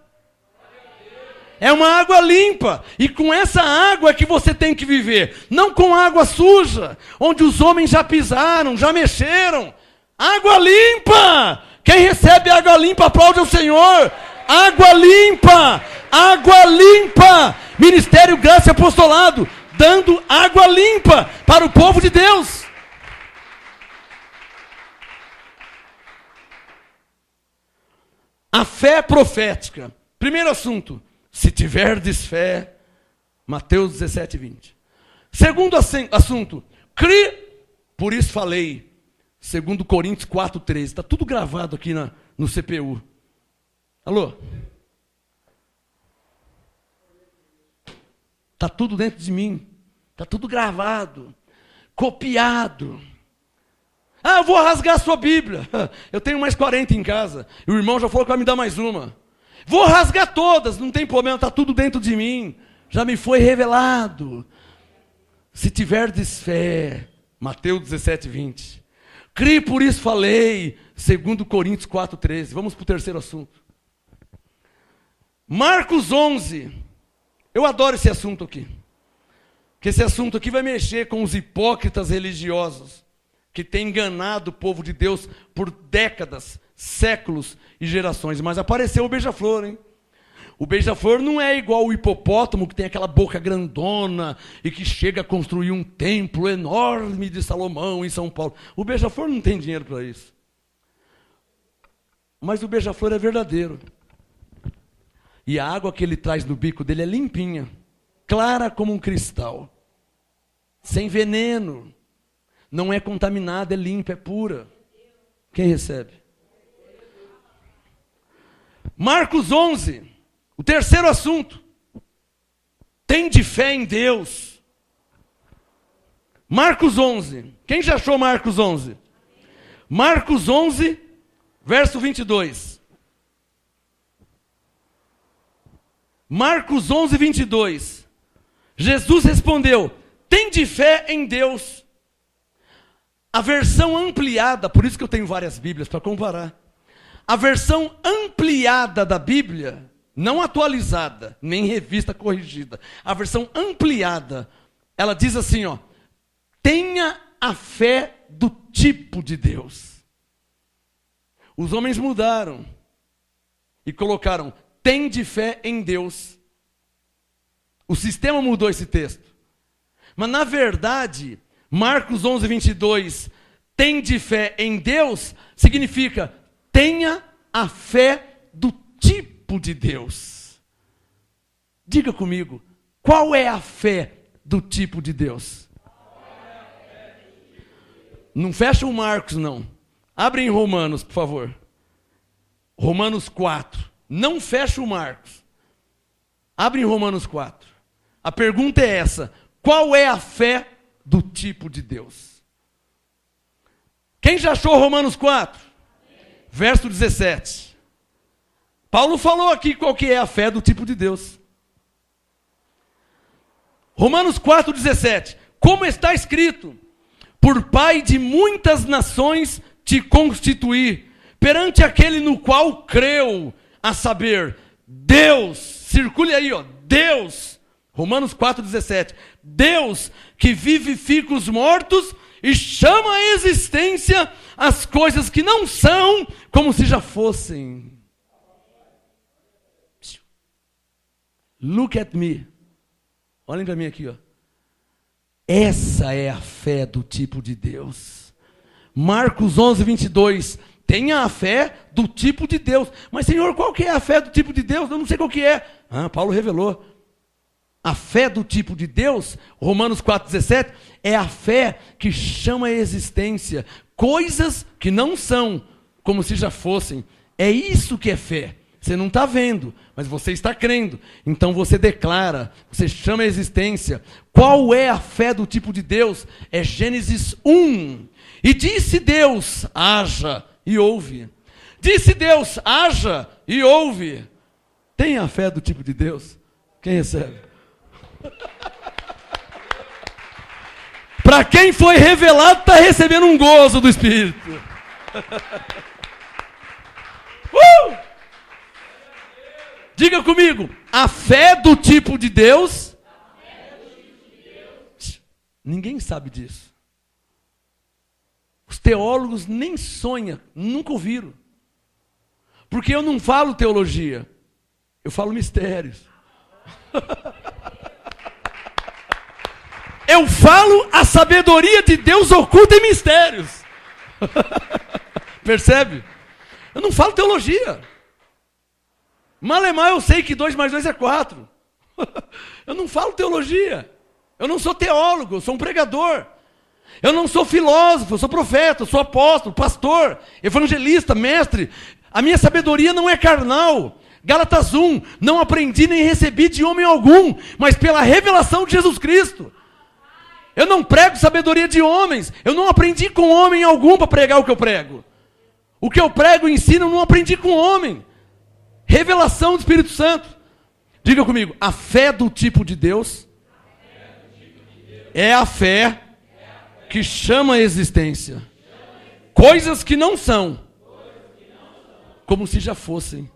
É uma água limpa. E com essa água é que você tem que viver. Não com água suja, onde os homens já pisaram, já mexeram. Água limpa! Quem recebe água limpa, aplaude ao Senhor. Água limpa! Água limpa! Ministério Graça e Apostolado, dando água limpa para o povo de Deus. A fé profética. Primeiro assunto. Se tiverdes fé, Mateus 17, 20. Segundo assunto, cri, por isso falei, segundo Coríntios 4, 13. Está tudo gravado aqui no CPU. Alô? Está tudo dentro de mim. Está tudo gravado, copiado. Ah, eu vou rasgar a sua Bíblia. Eu tenho mais 40 em casa. E o irmão já falou que vai me dar mais uma. Vou rasgar todas, não tem problema, está tudo dentro de mim. Já me foi revelado. Se tiverdes fé, Mateus 17, 20. Cri, por isso falei, segundo Coríntios 4, 13. Vamos para o terceiro assunto. Marcos 11. Eu adoro esse assunto aqui. Porque esse assunto aqui vai mexer com os hipócritas religiosos que têm enganado o povo de Deus por décadas, séculos e gerações. Mas apareceu o beija-flor, hein? O beija-flor não é igual o hipopótamo, que tem aquela boca grandona e que chega a construir um templo enorme de Salomão em São Paulo. O beija-flor não tem dinheiro para isso. Mas o beija-flor é verdadeiro. E a água que ele traz no bico dele é limpinha, clara como um cristal, sem veneno, não é contaminada, é limpa, é pura. Quem recebe? Marcos 11, o terceiro assunto. Tende fé em Deus. Marcos 11. Quem já achou Marcos 11? Marcos 11, verso 22. Marcos 11, 22. Jesus respondeu: tende fé em Deus. A versão ampliada, por isso que eu tenho várias Bíblias para comparar. A versão ampliada da Bíblia, não atualizada, nem revista corrigida. A versão ampliada, ela diz assim, ó: tenha a fé do tipo de Deus. Os homens mudaram e colocaram: tende fé em Deus. O sistema mudou esse texto. Mas na verdade, Marcos 11, 22, tende fé em Deus, significa: tenha a fé do tipo de Deus. Diga comigo, qual é a fé do tipo de Deus? Não fecha o Marcos, não. Abre em Romanos, por favor. Romanos 4. Não fecha o Marcos. Abre em Romanos 4. A pergunta é essa: qual é a fé do tipo de Deus? Quem já achou Romanos 4? Verso 17. Paulo falou aqui qual que é a fé do tipo de Deus. Romanos 4, 17. Como está escrito: por pai de muitas nações te constituí, perante aquele no qual creu, a saber, Deus. Circule aí, ó, Deus. Romanos 4, 17. Deus que vivifica os mortos e chama à existência as coisas que não são como se já fossem. Look at me. Olhem para mim aqui, ó. Essa é a fé do tipo de Deus. Marcos 11, 22. Tenha a fé do tipo de Deus. Mas, Senhor, qual que é a fé do tipo de Deus? Eu não sei qual que é. Paulo revelou. A fé do tipo de Deus, Romanos 4,17, é a fé que chama à existência coisas que não são como se já fossem. É isso que é fé. Você não está vendo, mas você está crendo. Então você declara, você chama à existência. Qual é a fé do tipo de Deus? É Gênesis 1. E disse Deus, haja e ouve. Disse Deus, haja e ouve. Tem a fé do tipo de Deus? Quem recebe? Para quem foi revelado, está recebendo um gozo do Espírito. Diga comigo, a fé do tipo de Deus. Ninguém sabe disso. Os teólogos nem sonham, nunca ouviram. Porque eu não falo teologia, eu falo mistérios. Eu falo a sabedoria de Deus oculta em mistérios. Percebe? Eu não falo teologia. Malemar eu sei que 2 mais 2 é 4. Eu não falo teologia. Eu não sou teólogo, eu sou um pregador. Eu não sou filósofo, eu sou profeta, eu sou apóstolo, pastor, evangelista, mestre. A minha sabedoria não é carnal. Gálatas 1, não aprendi nem recebi de homem algum, mas pela revelação de Jesus Cristo. Eu não prego sabedoria de homens, eu não aprendi com homem algum para pregar o que eu prego. O que eu prego e ensino eu não aprendi com homem. Revelação do Espírito Santo. Diga comigo, a fé do tipo de Deus é a fé que chama a existência coisas que não são como se já fossem.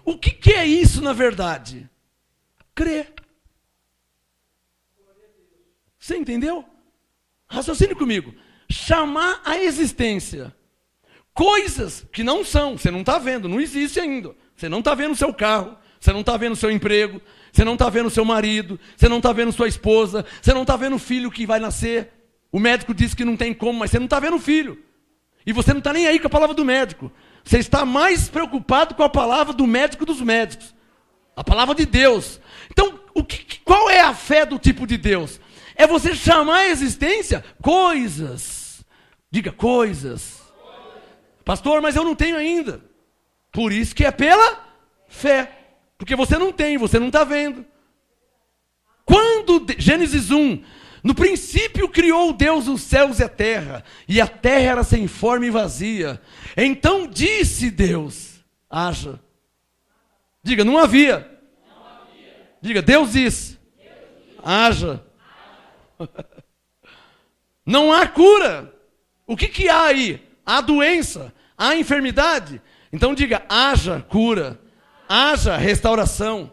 O que é isso na verdade? Crer. Você entendeu? Raciocine comigo. Chamar a existência coisas que não são, você não está vendo, não existe ainda. Você não está vendo o seu carro, você não está vendo o seu emprego, você não está vendo o seu marido, você não está vendo sua esposa, você não está vendo o filho que vai nascer. O médico disse que não tem como, mas você não está vendo o filho. E você não está nem aí com a palavra do médico. Você está mais preocupado com a palavra do médico dos médicos. A palavra de Deus. Então, qual é a fé do tipo de Deus? É você chamar a existência coisas. Diga coisas. Pastor, mas eu não tenho ainda. Por isso que é pela fé. Porque você não tem, você não está vendo. Quando, Gênesis 1, no princípio criou Deus os céus e a terra era sem forma e vazia. Então disse Deus, haja. Diga, não havia. Diga, Deus disse, haja. Não há cura. O que há aí? Há doença, há enfermidade. Então diga, haja cura, haja restauração.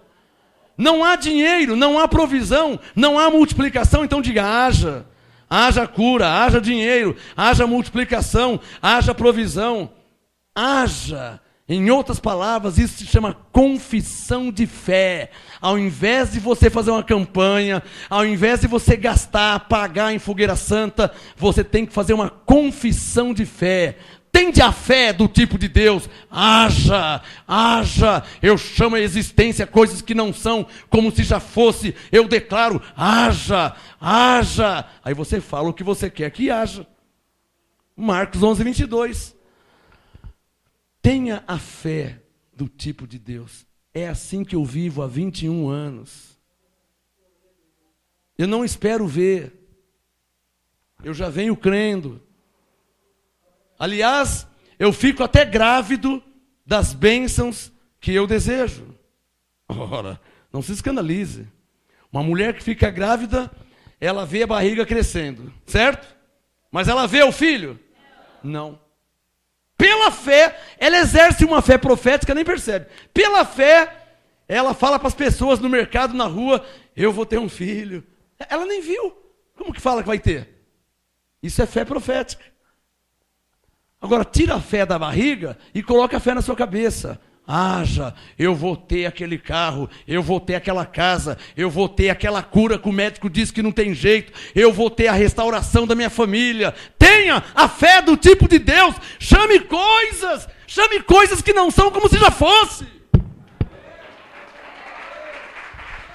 Não há dinheiro, não há provisão, não há multiplicação. Então diga, haja. Haja cura, haja dinheiro, haja multiplicação, haja provisão. Haja. Em outras palavras, isso se chama confissão de fé. Ao invés de você fazer uma campanha, ao invés de você gastar, pagar em fogueira santa, você tem que fazer uma confissão de fé. Tende a fé do tipo de Deus. Haja, haja. Eu chamo a existência coisas que não são como se já fosse. Eu declaro, haja, haja. Aí você fala o que você quer que haja. Marcos 11, 22. Tenha a fé do tipo de Deus. É assim que eu vivo há 21 anos. Eu não espero ver. Eu já venho crendo. Aliás, eu fico até grávido das bênçãos que eu desejo. Ora, não se escandalize. Uma mulher que fica grávida, ela vê a barriga crescendo, certo? Mas ela vê o filho? Não. Pela fé, ela exerce uma fé profética, nem percebe. Pela fé, ela fala para as pessoas no mercado, na rua, eu vou ter um filho. Ela nem viu. Como que fala que vai ter? Isso é fé profética. Agora, tira a fé da barriga e coloca a fé na sua cabeça. Haja, eu vou ter aquele carro, eu vou ter aquela casa, eu vou ter aquela cura que o médico disse que não tem jeito, eu vou ter a restauração da minha família. Tenha a fé do tipo de Deus. Chame coisas que não são como se já fosse.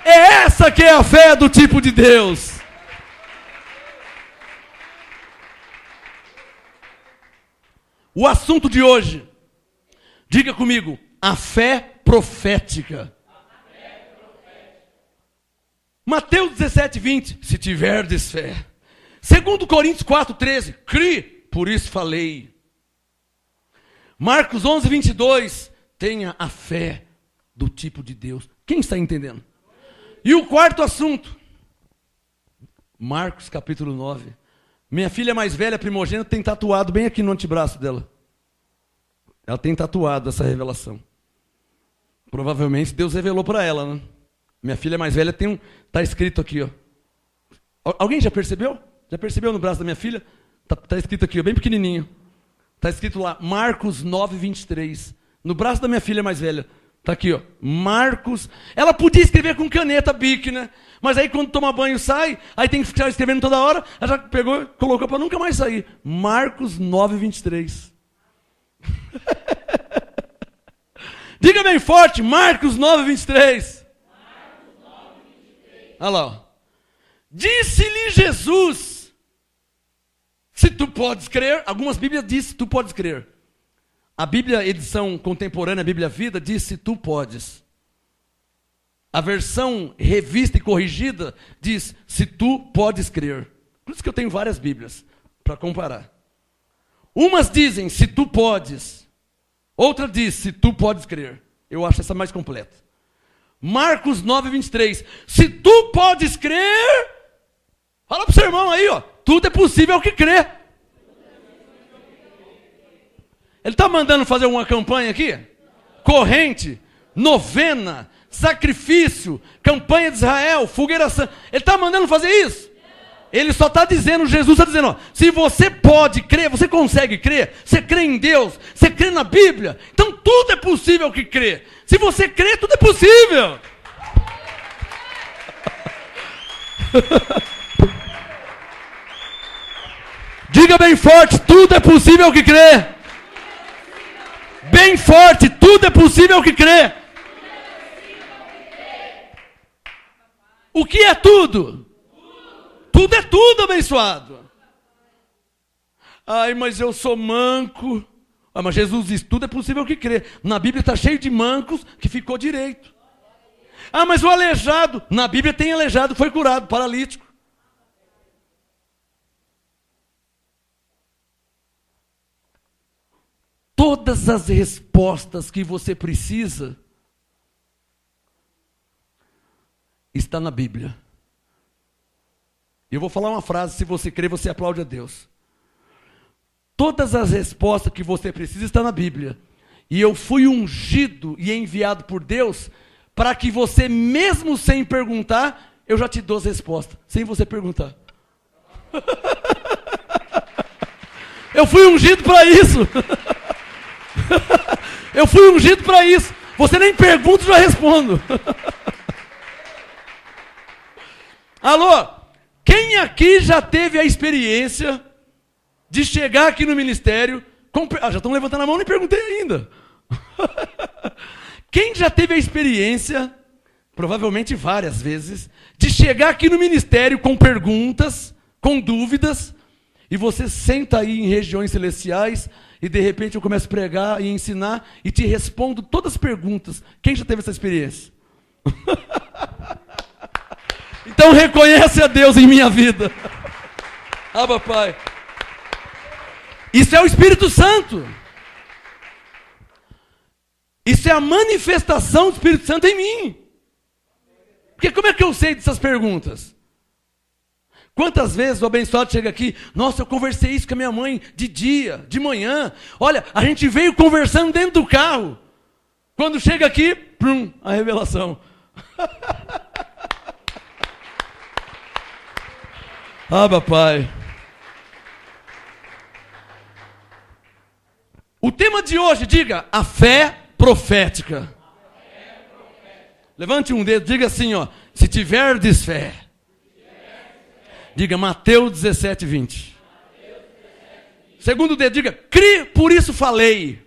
É essa que é a fé do tipo de Deus. O assunto de hoje, diga comigo, a fé profética. Mateus 17, 20, se tiverdes fé. 2 Coríntios 4, 13, crie, por isso falei. Marcos 11, 22, tenha a fé do tipo de Deus. Quem está entendendo? E o quarto assunto, Marcos capítulo 9. Minha filha mais velha, primogênita, tem tatuado bem aqui no antebraço dela. Ela tem tatuado essa revelação. Provavelmente Deus revelou para ela, né? Minha filha mais velha tem tá escrito aqui, ó. Alguém já percebeu? Já percebeu no braço da minha filha? Tá escrito aqui, ó, bem pequenininho. Tá escrito lá, Marcos 9, 23. No braço da minha filha mais velha. Tá aqui, ó. Marcos. Ela podia escrever com caneta Bic, né? Mas aí quando toma banho sai, aí tem que ficar escrevendo toda hora. Ela já pegou, colocou para nunca mais sair. Marcos 9, 23. Diga bem forte, Marcos 9, 23. Olha lá, ó. Disse-lhe Jesus, se tu podes crer, algumas Bíblias dizem, tu podes crer. A Bíblia, edição contemporânea, a Bíblia Vida, diz, se tu podes. A versão revista e corrigida diz, se tu podes crer. Por isso que eu tenho várias Bíblias, para comparar. Umas dizem, se tu podes. Outra diz, se tu podes crer. Eu acho essa mais completa. Marcos 9, 23. Se tu podes crer, fala para o seu irmão aí, ó. Tudo é possível ao que crê. Ele está mandando fazer uma campanha aqui? Corrente, novena, sacrifício, campanha de Israel, fogueira santa. Ele está mandando fazer isso? Ele só está dizendo, Jesus está dizendo, ó, se você pode crer, você consegue crer, você crê em Deus, você crê na Bíblia, então tudo é possível que crê. Se você crê, tudo é possível. Diga bem forte, tudo é possível que crê. Bem forte, tudo é possível que crê. O que é tudo? Tudo é tudo, abençoado. Ai, mas eu sou manco. Ah, mas Jesus diz, tudo é possível que crê. Na Bíblia está cheio de mancos que ficou direito. Ah, mas o aleijado. Na Bíblia tem aleijado, foi curado, paralítico. Todas as respostas que você precisa está na Bíblia. Eu vou falar uma frase, se você crer, você aplaude a Deus. Todas as respostas que você precisa estão na Bíblia. E eu fui ungido e enviado por Deus para que você, mesmo sem perguntar, eu já te dou as respostas, sem você perguntar. Eu fui ungido para isso. Eu fui ungido para isso. Você nem pergunta, eu já respondo. Alô? Quem aqui já teve a experiência de chegar aqui no ministério... já estão levantando a mão, nem perguntei ainda. Quem já teve a experiência, provavelmente várias vezes, de chegar aqui no ministério com perguntas, com dúvidas, e você senta aí em regiões celestiais, e de repente eu começo a pregar e ensinar, e te respondo todas as perguntas. Quem já teve essa experiência? Então reconhece a Deus em minha vida. Ah, papai. Isso é o Espírito Santo. Isso é a manifestação do Espírito Santo em mim. Porque como é que eu sei dessas perguntas? Quantas vezes o abençoado chega aqui, nossa, eu conversei isso com a minha mãe de dia, de manhã. Olha, a gente veio conversando dentro do carro. Quando chega aqui, a revelação. Ah, papai. O tema de hoje, diga, a fé profética. Levante um dedo, diga assim, ó, se tiverdes fé. Diga Mateus 17, 20. Segundo dedo, diga, crie, por isso falei.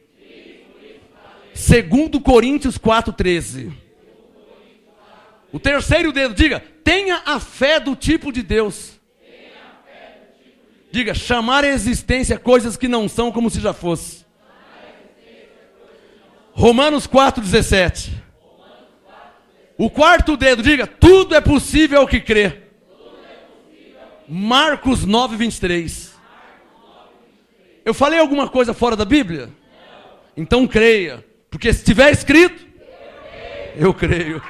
Segundo Coríntios 4, 13. O terceiro dedo, diga, tenha a fé do tipo de Deus. Diga, chamar a existência coisas que não são como se já fosse. Romanos 4, 17. O quarto dedo, diga, tudo é possível ao que crê. Marcos 9, 23. Eu falei alguma coisa fora da Bíblia? Então creia. Porque se estiver escrito, eu creio.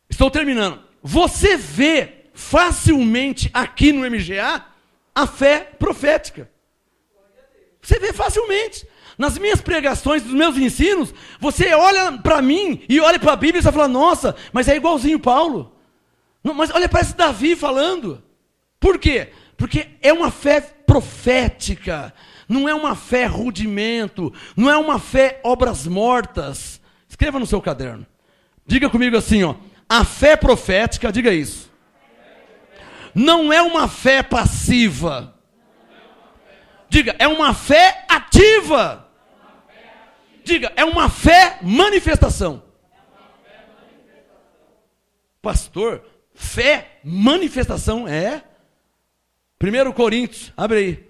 Estou terminando. Você vê facilmente aqui no MGA a fé profética. Você vê facilmente. Nas minhas pregações, nos meus ensinos, você olha para mim e olha para a Bíblia e você fala, nossa, mas é igualzinho Paulo. Não, mas olha, parece Davi falando. Por quê? Porque é uma fé profética. Não é uma fé rudimento. Não é uma fé obras mortas. Escreva no seu caderno. Diga comigo assim, ó. A fé profética, diga isso. Não é uma fé passiva. Diga, é uma fé ativa. Diga, é uma fé manifestação. Pastor, fé, manifestação é? 1 Coríntios, abre aí,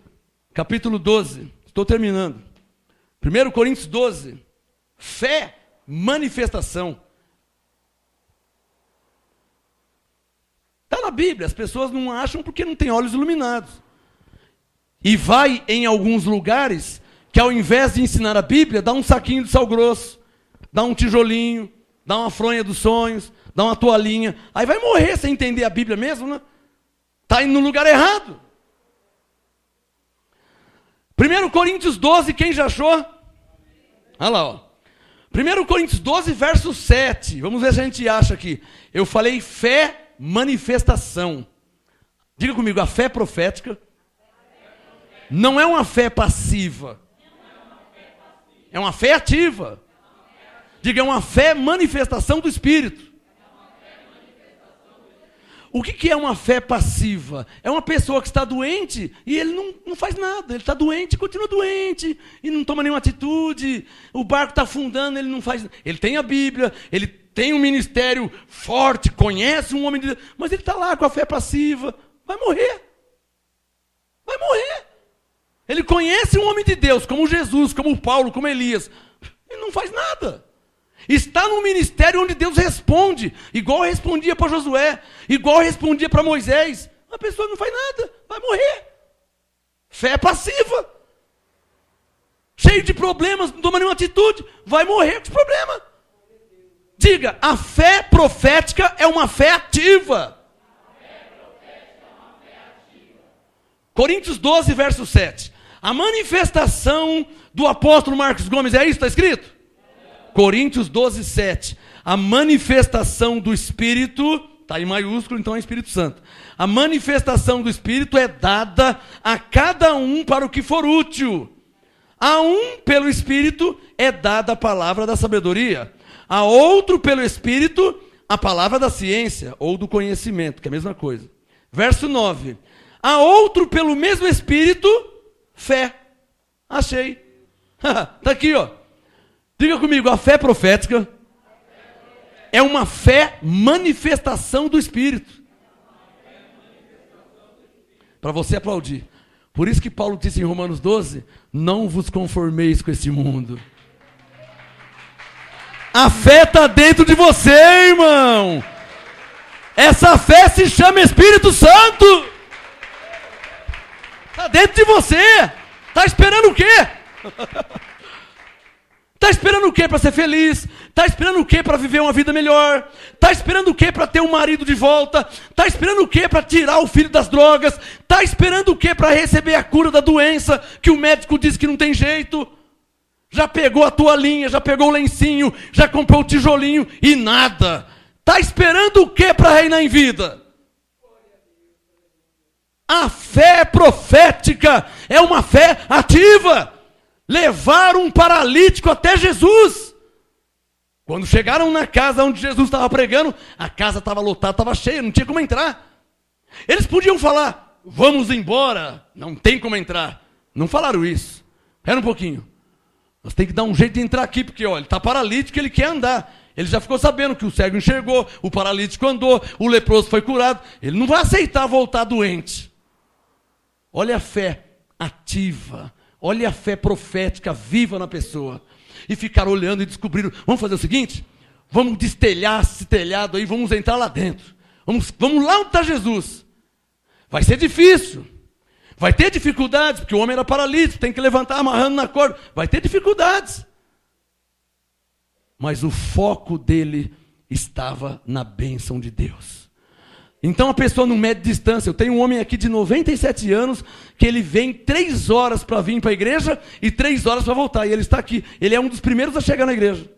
capítulo 12, estou terminando. 1 Coríntios 12, fé, manifestação. Está na Bíblia, as pessoas não acham porque não têm olhos iluminados. E vai em alguns lugares que ao invés de ensinar a Bíblia, dá um saquinho de sal grosso, dá um tijolinho, dá uma fronha dos sonhos, dá uma toalhinha. Aí vai morrer sem entender a Bíblia mesmo, né? Está indo no lugar errado. 1 Coríntios 12, quem já achou? Olha lá, ó. 1 Coríntios 12, verso 7. Vamos ver se a gente acha aqui. Eu falei fé, manifestação. Diga comigo, a fé profética não é uma fé passiva. É uma fé ativa. Diga, é uma fé manifestação do Espírito. O que é uma fé passiva? É uma pessoa que está doente e ele não faz nada. Ele está doente, continua doente e não toma nenhuma atitude. O barco está afundando, ele não faz. Ele tem a Bíblia, ele tem um ministério forte, conhece um homem de Deus, mas ele está lá com a fé passiva. Vai morrer. Vai morrer. Ele conhece um homem de Deus, como Jesus, como Paulo, como Elias. Ele não faz nada. Está num ministério onde Deus responde, igual respondia para Josué, igual respondia para Moisés. A pessoa não faz nada, vai morrer. Fé passiva. Cheio de problemas, não toma nenhuma atitude, vai morrer com os problemas. Diga, a fé profética é uma fé ativa. Coríntios 12, verso 7. A manifestação do apóstolo Marcos Gomes, é isso que está escrito? Coríntios 12, 7. A manifestação do Espírito, está em maiúsculo, então é Espírito Santo. A manifestação do Espírito é dada a cada um para o que for útil. A um, pelo Espírito, é dada a palavra da sabedoria. A outro, pelo Espírito, a palavra da ciência, ou do conhecimento, que é a mesma coisa. Verso 9. A outro, pelo mesmo Espírito, fé. Achei. Está aqui, ó. Diga comigo, a fé profética é uma fé manifestação do Espírito. Para você aplaudir. Por isso que Paulo disse em Romanos 12, não vos conformeis com este mundo. A fé está dentro de você, irmão. Essa fé se chama Espírito Santo. Está dentro de você. Está esperando o quê? Está esperando o quê para ser feliz? Está esperando o quê para viver uma vida melhor? Está esperando o quê para ter um marido de volta? Está esperando o quê para tirar o filho das drogas? Está esperando o quê para receber a cura da doença que o médico diz que não tem jeito? Já pegou a toalhinha, já pegou o lencinho, já comprou o tijolinho e nada. Está esperando o que para reinar em vida? A fé profética é uma fé ativa. Levar um paralítico até Jesus. Quando chegaram na casa onde Jesus estava pregando, a casa estava lotada, estava cheia, não tinha como entrar. Eles podiam falar, vamos embora, não tem como entrar. Não falaram isso. Espera um pouquinho. Nós temos que dar um jeito de entrar aqui, porque olha, ele está paralítico, ele quer andar. Ele já ficou sabendo que o cego enxergou, o paralítico andou, o leproso foi curado. Ele não vai aceitar voltar doente. Olha a fé ativa, olha a fé profética viva na pessoa. E ficaram olhando e descobriram, vamos fazer o seguinte? Vamos destelhar esse telhado aí, vamos entrar lá dentro. Vamos lá onde está Jesus. Vai ser difícil. Vai ter dificuldades, porque o homem era paralítico, tem que levantar amarrando na corda. Vai ter dificuldades. Mas o foco dele estava na bênção de Deus. Então a pessoa não mede distância. Eu tenho um homem aqui de 97 anos, que ele vem 3 horas para vir para a igreja e 3 horas para voltar. E ele está aqui. Ele é um dos primeiros a chegar na igreja.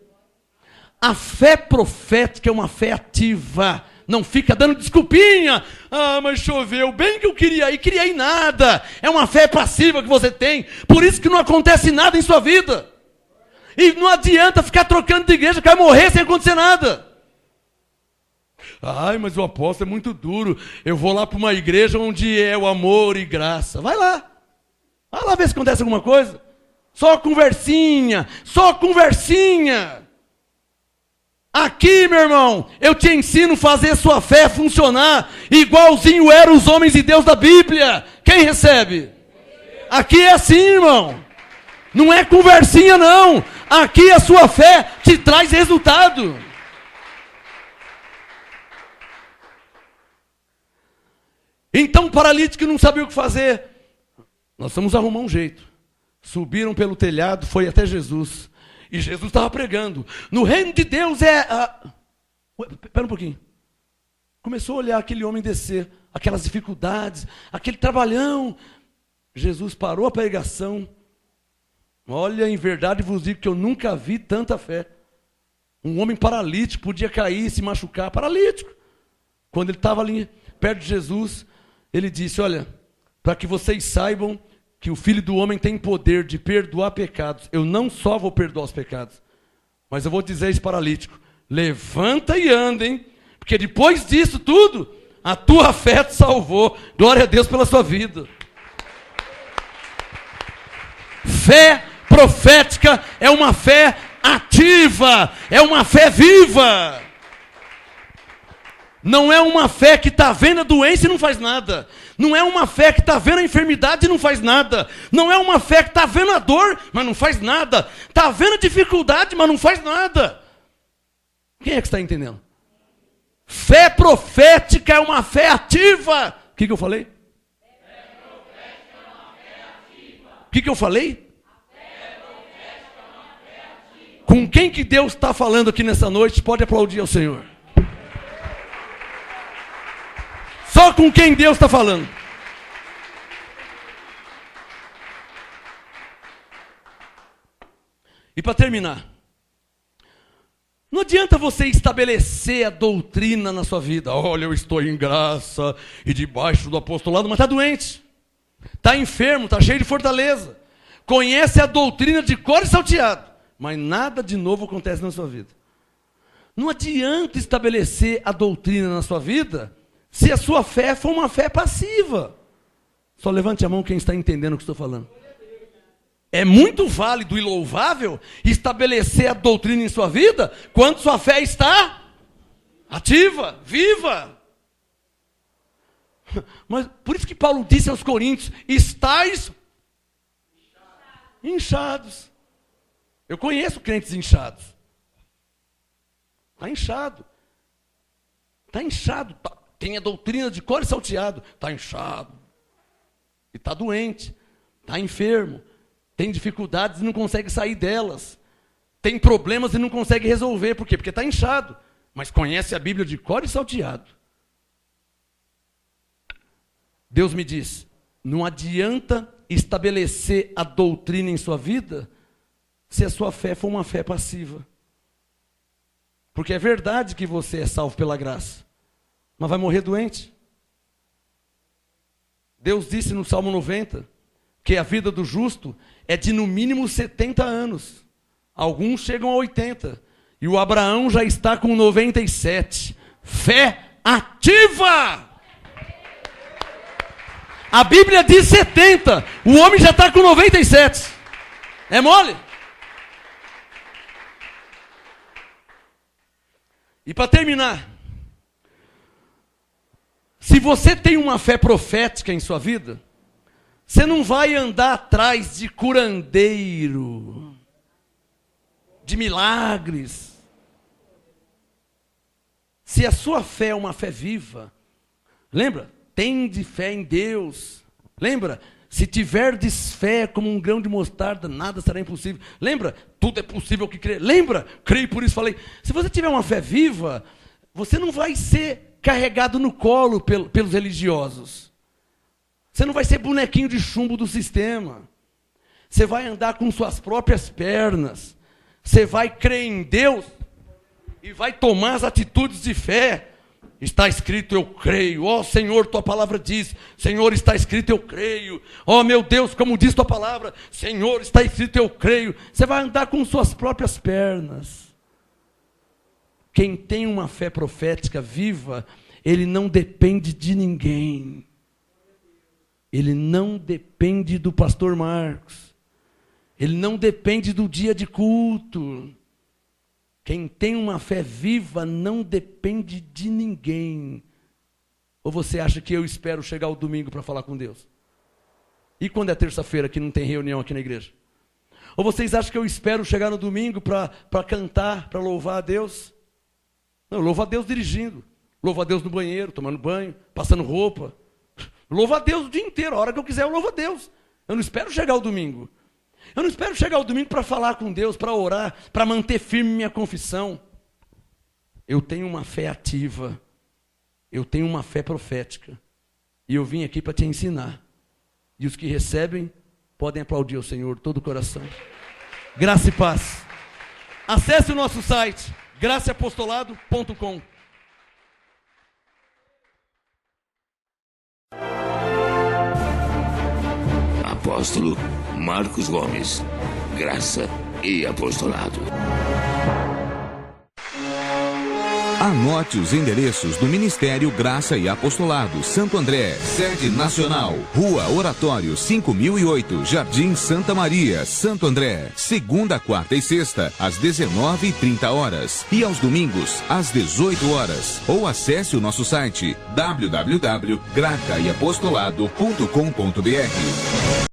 A fé profética é uma fé ativa. Não fica dando desculpinha. Ah, mas choveu. Bem que eu queria ir nada. É uma fé passiva que você tem. Por isso que não acontece nada em sua vida. E não adianta ficar trocando de igreja, que vai morrer sem acontecer nada. Ai, mas o apóstolo é muito duro. Eu vou lá para uma igreja onde é o amor e graça. Vai lá. Vai lá ver se acontece alguma coisa. Só conversinha. Só conversinha. Aqui, meu irmão, eu te ensino a fazer sua fé funcionar igualzinho eram os homens de Deus da Bíblia. Quem recebe? Aqui é assim, irmão. Não é conversinha, não. Aqui a sua fé te traz resultado. Então o paralítico não sabia o que fazer. Nós vamos arrumar um jeito. Subiram pelo telhado, foi até Jesus. E Jesus estava pregando. No reino de Deus Espera um pouquinho. Começou a olhar aquele homem descer. Aquelas dificuldades. Aquele trabalhão. Jesus parou a pregação. Olha, em verdade vos digo que eu nunca vi tanta fé. Um homem paralítico podia cair, se machucar. Paralítico. Quando ele estava ali perto de Jesus, ele disse, olha, para que vocês saibam que o Filho do Homem tem poder de perdoar pecados. Eu não só vou perdoar os pecados, mas eu vou dizer a esse paralítico, levanta e anda, hein? Porque depois disso tudo, a tua fé te salvou. Glória a Deus pela sua vida. Fé profética é uma fé ativa, é uma fé viva. Não é uma fé que está vendo a doença e não faz nada. Não é uma fé que está vendo a enfermidade e não faz nada. Não é uma fé que está vendo a dor, mas não faz nada. Está vendo a dificuldade, mas não faz nada. Quem é que está entendendo? Fé profética é uma fé ativa. O que eu falei? Fé profética é uma fé ativa. O que eu falei? Fé profética é uma fé ativa. Com quem que Deus está falando aqui nessa noite? Pode aplaudir ao Senhor. Só com quem Deus está falando. E para terminar, não adianta você estabelecer a doutrina na sua vida. Olha, eu estou em graça e debaixo do apostolado, mas está doente. Está enfermo, está cheio de fortaleza. Conhece a doutrina de cor e salteado, mas nada de novo acontece na sua vida. Não adianta estabelecer a doutrina na sua vida se a sua fé for uma fé passiva. Só levante a mão quem está entendendo o que estou falando. É muito válido e louvável estabelecer a doutrina em sua vida quando sua fé está ativa, viva. Mas por isso que Paulo disse aos Coríntios, estáis inchados. Eu conheço crentes inchados. Está inchado. Está inchado. Tem a doutrina de cor e salteado. Está inchado. E está doente. Está enfermo. Tem dificuldades e não consegue sair delas. Tem problemas e não consegue resolver. Por quê? Porque está inchado. Mas conhece a Bíblia de cor e salteado. Deus me diz, não adianta estabelecer a doutrina em sua vida se a sua fé for uma fé passiva. Porque é verdade que você é salvo pela graça, mas vai morrer doente. Deus disse no Salmo 90 que a vida do justo é de no mínimo 70 anos. Alguns chegam a 80. E o Abraão já está com 97. Fé ativa! A Bíblia diz 70. O homem já está com 97. É mole? E para terminar, se você tem uma fé profética em sua vida, você não vai andar atrás de curandeiro, de milagres. Se a sua fé é uma fé viva, lembra? Tende fé em Deus. Lembra? Se tiverdes fé como um grão de mostarda, nada será impossível. Lembra? Tudo é possível que crê. Lembra? Creio, por isso falei. Se você tiver uma fé viva, você não vai ser carregado no colo pelos religiosos. Você não vai ser bonequinho de chumbo do sistema. Você vai andar com suas próprias pernas. Você vai crer em Deus e vai tomar as atitudes de fé. Está escrito, eu creio. Ó Senhor, tua palavra diz. Senhor, está escrito, eu creio. Ó meu Deus, como diz tua palavra. Senhor, está escrito, eu creio. Você vai andar com suas próprias pernas. Quem tem uma fé profética viva, ele não depende de ninguém. Ele não depende do pastor Marcos. Ele não depende do dia de culto. Quem tem uma fé viva não depende de ninguém. Ou você acha que eu espero chegar o domingo para falar com Deus? E quando é terça-feira que não tem reunião aqui na igreja? Ou vocês acham que eu espero chegar no domingo para cantar, para louvar a Deus? Não, eu louvo a Deus dirigindo. Louvo a Deus no banheiro, tomando banho, passando roupa. Louvo a Deus o dia inteiro. A hora que eu quiser eu louvo a Deus. Eu não espero chegar o domingo. Eu não espero chegar o domingo para falar com Deus, para orar, para manter firme minha confissão. Eu tenho uma fé ativa. Eu tenho uma fé profética. E eu vim aqui para te ensinar. E os que recebem podem aplaudir ao Senhor todo o coração. Graça e paz. Acesse o nosso site, graçaapostolado.com. Apóstolo Marcos Gomes, graça e apostolado. Anote os endereços do Ministério Graça e Apostolado Santo André, sede nacional, Rua Oratório 5008, Jardim Santa Maria, Santo André, segunda, quarta e sexta, às 19h30 e aos domingos, às 18 horas. Ou acesse o nosso site www.gracaiapostolado.com.br.